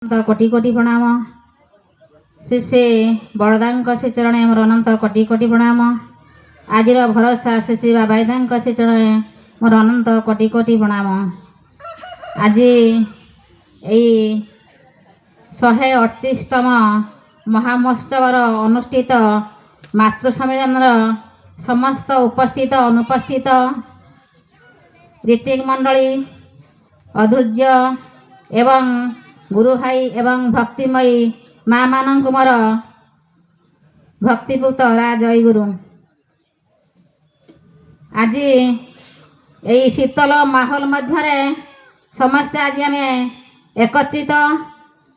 अनंत कोटि कोटि प्रणाम। श्री श्री बड़दा से चरण मोर अनंत कोटि कोटि प्रणाम। आज भरोसा श्री श्री बाबाईदा से चरण मोर अनंत कोटि कोटि प्रणाम। आज यही 138तम महामहोत्सवर अनुष्ठित मातृ सम्मेलन समस्त उपस्थित अनुपस्थित ऋतिक मंडली अधूर्य एवं गुरु भाई एवं भक्तिमयी माँ मान मोर भक्तिपूत जय गुरु। आज यही शीतल माहौल मध्य समस्ते आज आम एकत्रित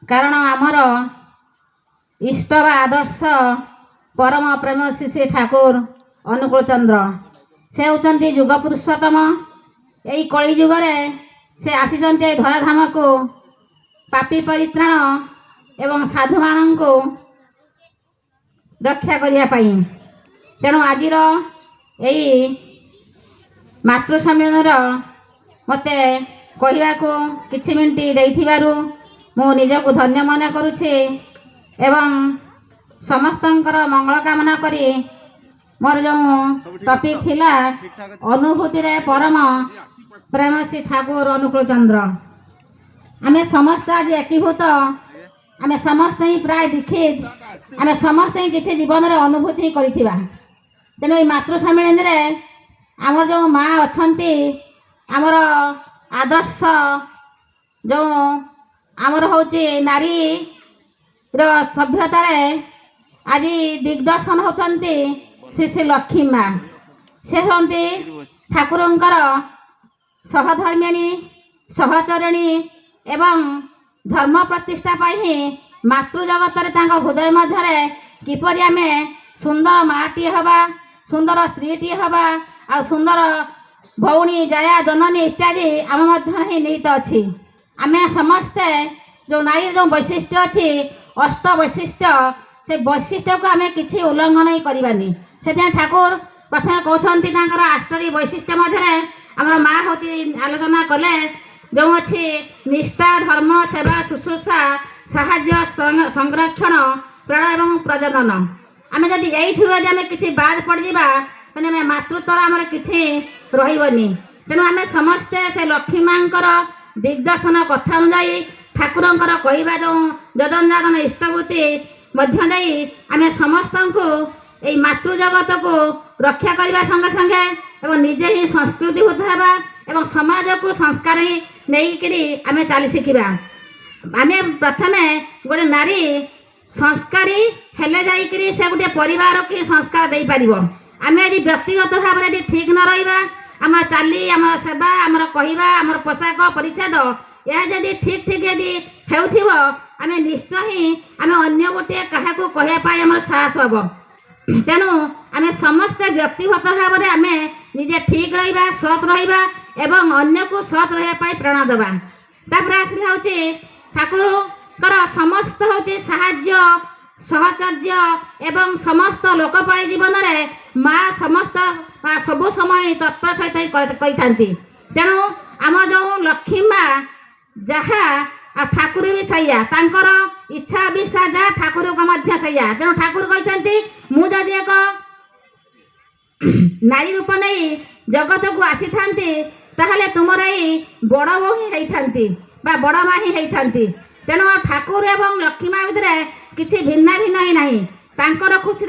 कारण आमर इष्ट व आदर्श परम प्रेम श्री श्री ठाकुर अनुकूल चंद्र से होती युग पुरुषोत्तम। यही कली जुगरे से आसीचंती धराधाम को पापी परित्राण एवं साधु मान को रक्षा करने। तेणु आज यही मातृ सम्मेलन मते कहवा को किछि मिनिट देइथिबारु मु निजको धन्य मन करुछि एवं समस्तंकर मंगल कामना करी मोर जो टॉपिक थिला अनुभूति रे परम प्रेम श्री ठाकुर अनुकूल चंद्र। आमे समस्त आज एकीभूत आमे समस्त ही प्राय दीक्षित आमे समस्त ही किसी जीवन रे अनुभूति करिथिबा। तेणु ये मातृ सम्मेलन रे आमर जो माँ अच्छी आमर आदर्श जो आमर होची नारी रो सभ्यतार आज दिग्दर्शन होती श्री श्री लक्ष्मी माँ। से होती ठाकुरंकर सहधर्मिणी सहचरणी एवं धर्म प्रतिष्ठा ही मातृजगत हृदय मध्य किपरि आमे सुंदर माटी हवा सुंदर स्त्रीटी हवा आ सुंदर भौणी जाया जननी इत्यादि आम मध्य ही निहित अच्छी। आम समस्ते जो नारी जो वैशिष्ट्य अच्छी अष्ट वैशिष्ट्य से वैशिष्ट्य को आम किसी उल्लंघन ही करानी। से ठाकुर प्रथम कहते अष्टी वैशिष्ट्य मध्य आमर माँ हूँ आलोचना कले जो अच्छी निष्ठा धर्म सेवा शुश्रूषा साहाय्य संरक्षण प्राण एवं प्रजनन। आम जदि यही किसी बाद पड़जा मैंने मातृत्वर आमर किसी रही। तेणु आम समस्ते से लक्ष्मी माँ दिग्दर्शन कथा अनुजाई ठाकुरंकर कहवा जो जदन जागन इष्टवृत्ति मध्य दे आम समस्त को यही मातृजगत को रक्षा करने संगे संगे एवं निजे ही संस्कृतिभूत होगा एवं समाज को संस्कार ही नहीं आम चली शिखा। आम प्रथम गोटे नारी संस्कारी हेले जाइकरी से गोटे परिवार की संस्कार दे पार। आम यदि व्यक्तिगत भाव में ठीक न रहा आम चाली आम सेवा आम कहवा आम पोशाक परिच्छेद यह जदि ठीक ठीक यदि हेउथिबो आम निश्चय ही आम अन्य गोटे क्या कहवाई आम साहस हम। तेणु आम समस्ते व्यक्तिगत भाव में आम निजे ठीक रहा सत रहा एवं अन्य को सत रहा प्रेरणा देवा। तापर आसला हूँ ठाकुर समस्त हूँ साहाय्य सहचर्य एवं समस्त लोकपाली जीवन में माँ समस्त सबु समय तत्पर सहित कही। तेणु आम जो लक्ष्मी माँ जहाँ ठाकुर भी सैया इच्छा भी जहाँ ठाकुर को सैया। तेणु ठाकुर कहते मुझे एक नारी रूप नहीं जगत को आसी था तुम बड़ बो ही बड़ माँ ही होती। तेणु ठाकुर एवं लक्ष्मी माँ भितर किसी भिन्ना भिन्न ही नहीं। खुशी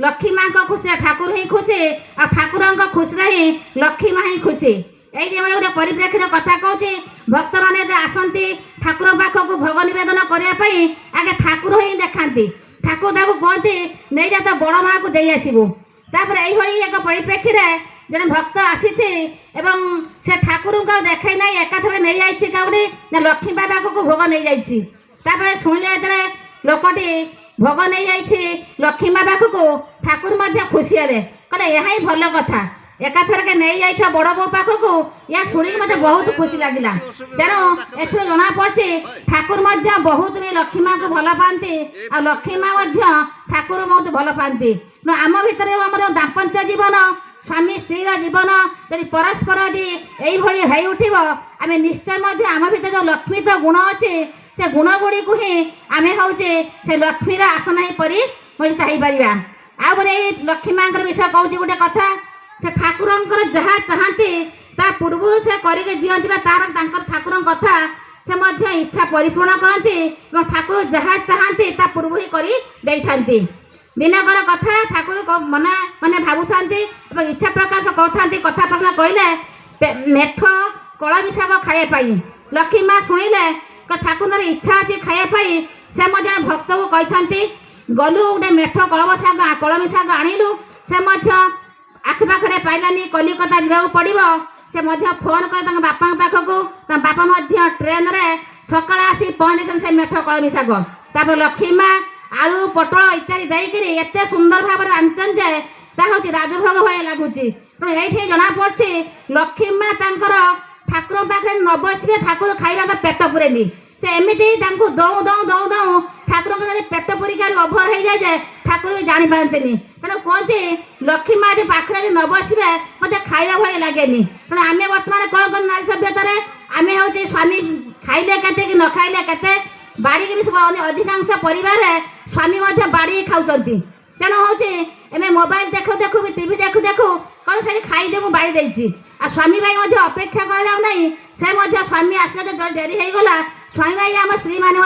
लक्ष्मी माँ को खुशी ठाकुर ही खुशी और ठाकुर खुशी ही लक्ष्मी माँ ही खुशी। यही गोटे परिप्रेक्षी कथा कहूँ भक्त मैंने आसती ठाकुर पाखक भोग नवेदन करने आगे ठाकुर ही देखा ठाकुर कहते नहीं जा तो बड़ माँ को दे आसबू। तापर यही एक परिप्रेक्षी जड़े भक्त आसी से ठाकुर को देखा ना एकाथरे नहीं जाइए कौटी ना लक्ष्मी बाबा को भोग नहीं जापर शुणिले जो लोकटी भोग नहीं जाइए लक्ष्मी बाबा को ठाकुर खुशी हेले कहले यह भल कथा एकाथर के नहीं जाइए बड़ बो पाखक या शुणी मत बहुत खुशी लगे। तेणु एथर जना पड़ी ठाकुर बहुत भी लक्ष्मी माँ को भल पाती और लक्ष्मी माँ ठाकुर बहुत भल पाती। आम भितर आम दाम्पत्य जीवन स्वामी स्त्री जीवन यदि परस्पर यदि यही उठब आम निश्चय आम भर जो लक्ष्मी तो गुण अच्छे से गुण गुड़ी को ही आम हूँ से लक्ष्मीर आसन हीपरी कहीपर आउे लक्ष्मी माँ विषय कहूँ गोटे कथा से ठाकुर जहाँ चाहती ता पूर्व से करके दिखती तार ठाकुर कथा से मध्य इच्छा परिपूर्ण करती ठाकुर जहाँ चाहती ता पूर्व ही कर दिनकर कथा ठाकुर मना माने भावुता इच्छा प्रकाश करते कथा प्रश्न कहले मेठ कलमी शाग खायापाई लक्ष्मी माँ शुणिले ठाकुर इच्छा अच्छी खायापाई से जड़े भक्त को कहते गलु गोटे मेठ कलमी शाग आणिलु से आखिपाखे पाइलानी कलिकता जावाक पड़ो से फोन कर बापा पाखक बापा ट्रेन रे सकाल आसी पहुँचे से मेठ कलमी शाग तापर लक्ष्मी माँ आलू पटल इत्यादि देकर एत सुंदर भाव रांधन जे हूँ राजभोग भाई लगुच ये जना पड़ी लक्ष्मी माँ ठाकुर पाखे न बसवे ठाकुर खाइबा पेट पुरेनी से एमती दौ दौ दौ दौ ठाकुर पेट पुरिका ओभर हो जाए ठाकुर भी जापारते तेणु कहते लक्ष्मी माँ पाखे न बसवे मत खाइबा भाई लगे तेणु आम बर्तमान कौन कर नारी सभ्यतार आम हूँ स्वामी खाइले के कि न खाइले के बाड़ी के भी सब अधिकांश परिवार स्वामी बाड़ी खाऊँ तेणु हूँ एम मोबाइल देखु देखु टीवी देखु देखु कौन से खाईदे मुझे बाड़ी देती आ स्वामी भाई अपेक्षा करा से स्वामी आसले जो डेरी हो गला स्वामी भाई आम स्त्री मैंने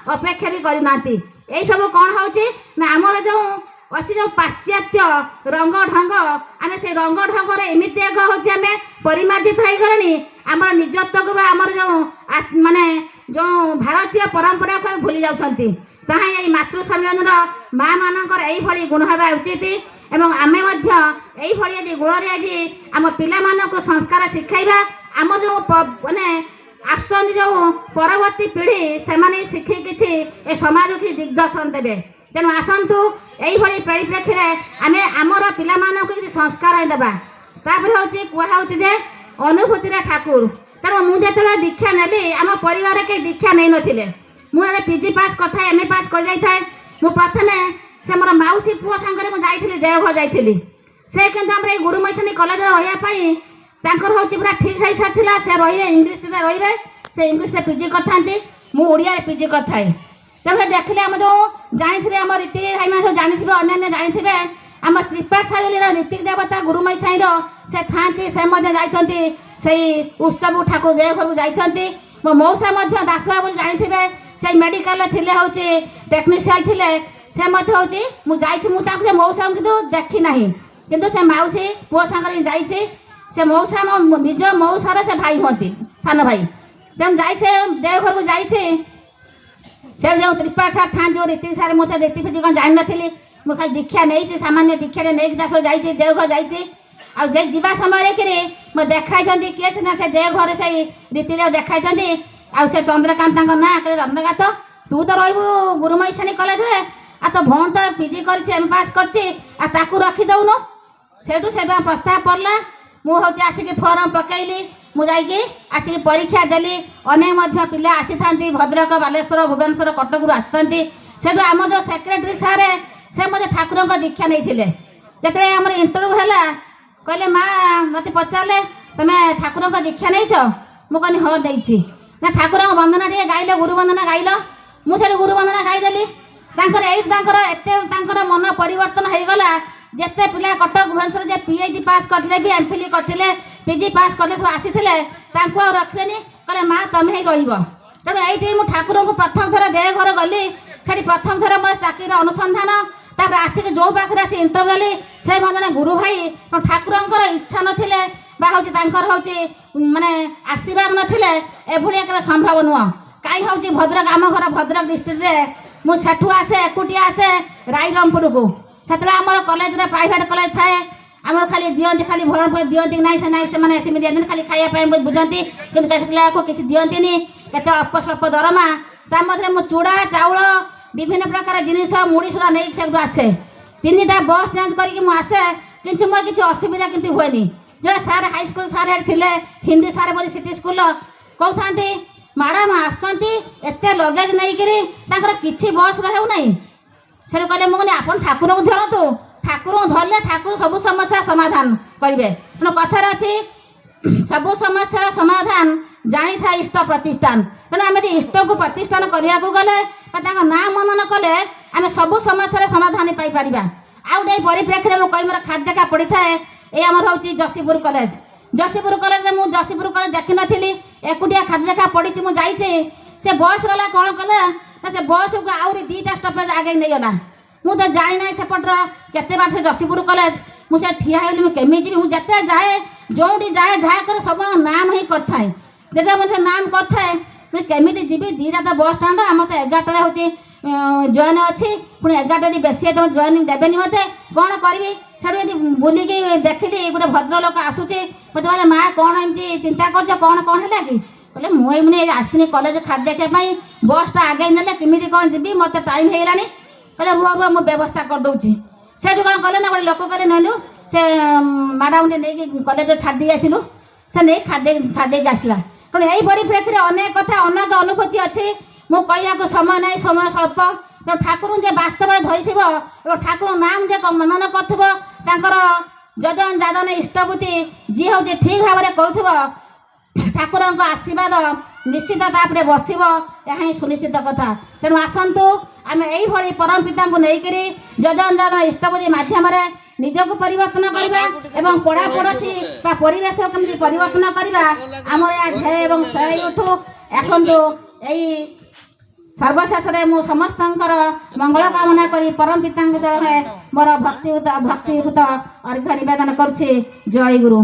अपेक्षा भी करना यही सब कौन होना आमर जो अच्छी जो पाश्चात्य रंग ढंग आम से रंग ढंग एमती एक हूँ आम परिमार्जित हो गले आम निजत्व को आमर जो माने जो भारतीय परंपरा को भूली जाती ताही मातृ सम्मेलन माँ मानकर यही गुण हवा उचित एवं आमे यही यदि गुण यदि आम पिला संस्कार शिखाइबा आम जो माने आसुँच जो परवर्ती पीढ़ी से शिखी किसी ए समाज की दिग्दर्शन देवे तेणु आसतु यही परिप्रेक्षी आम आमर पिला किसी संस्कार देवा तापर हूँ कहुचे अनुभूति ठाकुर तेणु मुझे दीक्षा नेली आम परिवार के दीक्षा नहीं नथिले मुझे पीजी पास करता एमए पास कर जाए प्रथम से मोर मौसी पुओ सांगे मुझे देवघर जाइली से कि गुरुमैसनी कलेज रहा हूँ पूरा ठीक है सारा से रे इंग्लीश रे से इंग्लीश पीजी करते मुझे पीजी करता तेज देखिले आम जो जानी आम रीति भाई सब जानी अन्य जानी आम त्रिपाशाली रीति देवता गुरुमैसाई से था से उत्सव ठाकुर देवघर को जाइए मो मौसा दासबा बोली जानी से मेडिकल थे हूँ टेक्नीशियन थे से हूँ मुझे मौसा कितु देखी ना किंतु से मौसी पुओ सांगे जाइए से मौसा मो निज मौसार से भाई हमें सान भाई तेणु जा देवघर को जाइए से जो त्रिपाठा था जो रीति सारे मुझे रीति फीति कौन जानी नी मुझे खाली दीक्षा नहीं सामान्य दीक्षा नहीं जाइए देवघर जाइए आउ जा समय देखाई किए सीना से देवघर से रीति देखाई आउ से चंद्रकांत ना कहते चंद्रकांत तू तो रही गुरुमैसनी कलेज आ तो भौण तो पीजी कर एम पास कर रखीदौन से प्रस्ताव पड़ला मुझे आसिक फॉर्म पकईली मुझे आसिक परीक्षा देली अनेक पिला आसी था भद्रक बालेश्वर भुवनेश्वर कटक आसती से आम जो सेक्रेटरी सारे से मुझे ठाकुर दीक्षा नहीं जो आम इंटरव्यू है कहले माँ मत पचारे तुम्हें ठाकुर दीक्षा नहीं मुझे हाँ देती ना ठाकुर वंदना टे गाइल गुरु वंदना गाइल मुझे गुरु वंदना गाईदेली एत मन परिवर्तन हो गला जिते पिला कटक भुवनेश्वर जे पीएचडी पास करते भी एमफिल करते पीजी पास करते सब आसी रखिले कहले माँ तुम्हें ही तेणु ये मुझे ठाकुर को प्रथम थर देवघर गली से प्रथम थर मोर चाकरी अनुसंधान तापर आसिक जो पाखे आसी इंटरव्यू देली से जड़े गुरु भाई ठाकुर इच्छा नथिले बा हूँ माने आशीर्वाद नथिले एभली एक संभव नुह कहीं हूँ भद्रक आम घर भद्रक डिस्ट्रिक्ट मुझे आसे एकुटिया आसे रायरंगपुर को से आमर कलेज प्राइवेट कलेज थाए आम खाली दिखती खाली भरण दिखती ना से दिखती खाली खायापी बुझती कि किसी दिखती केत अल्प स्वल्प दरमा ता मध्य मु चूड़ा चाउल विभिन्न प्रकार जिनिस मुड़ी सुधा नहीं से आसे 3टा बस चेंज करके आसे कि मोर किसी असुविधा किंतु हुए जो सार हाईस्कल सार थे हिंदी सार बोली सिटी स्कूल कहते मैडम आसत लगेज नहीं किसी बस रोना से कहले मुझे आप ठाकुर को धरतु ठाकुर को धरले ठाकुर सब समस्या समाधान करेंगे तेणु कथार अच्छी सब समस्या समाधान जानी था इष्ट प्रतिष्ठान तेणु आम इष्ट को प्रतिष्ठान करने को गले ना मनन कले आम सब समस्या समाधान पाइपर आउ गोटे परिप्रेक्षी में कही मोर खाद्य देखा पड़ी थाए ये आमर हूँ जशीपुर कॉलेज मुझे जशीपुर कॉलेज देखी नी एकुटिया खाद्य देखा पड़ी मुझे से बस वाला कौन कला से बस को आहरी 2टा स्टपेज आगे नहीं गला मुझे जानी ना सेपटर केते बार से जशीपुर कॉलेज मुझे ठिया होली केमी जी मुझे जाए जो जाए जहाँ कर सब नाम ही करए जब मुझे नाम करए केमी जी 2टा तो बस स्टाण्ड आम तो 11टा हूँ जॉइन अच्छी पुणी 11टा बेसी तुम जॉइनिंग देवेनि मत कौन करी से बुलिकी देखिली गोटे भद्र लोक आसूचे मत मैंने माँ कौन एमती चिंता कर कौन कौन है कि बोले मुझे आसनी कॉलेज खाद्य देखापी बसटा आगे ना केमी कौन जी मत टाइम हो गलानी कहले रुह रुह मुझे व्यवस्था करदे से कौन कले ना गोटे लोक कले नलु से मैडम नहीं कॉलेज छाड़ी आसलु से नहीं खाद्य छाड़ी आसला तेणु यही परिप्रेक्षी अनेक कथा अनेक अनुभूति अच्छी मु कहवा समय नहीं समय स्वल्प तो ठाकुर जे वास्तव धरी ठाकुर नाम जे मनन कर जदन जादन इष्टबुद्धि जी हूँ ठीक भाव में कर ठाकुर आशीर्वाद निश्चित तापर बस यह सुनिश्चित कथा तेणु आसतु आम यही परम पिता को लेकर जदन जादन इष्टबुद्धि मध्यम निजक परिवर्तन करवा पड़ा पड़ोशी परिवेश कमी परिवर्तन करवा आम यह ध्येय और सही उठू आसतु यही सर्वशेष मु समस्त मंगल कामना करी परम पिता चरण मोर भक्तियुत अर्घ्य निवेदन करुछि। जय गुरु।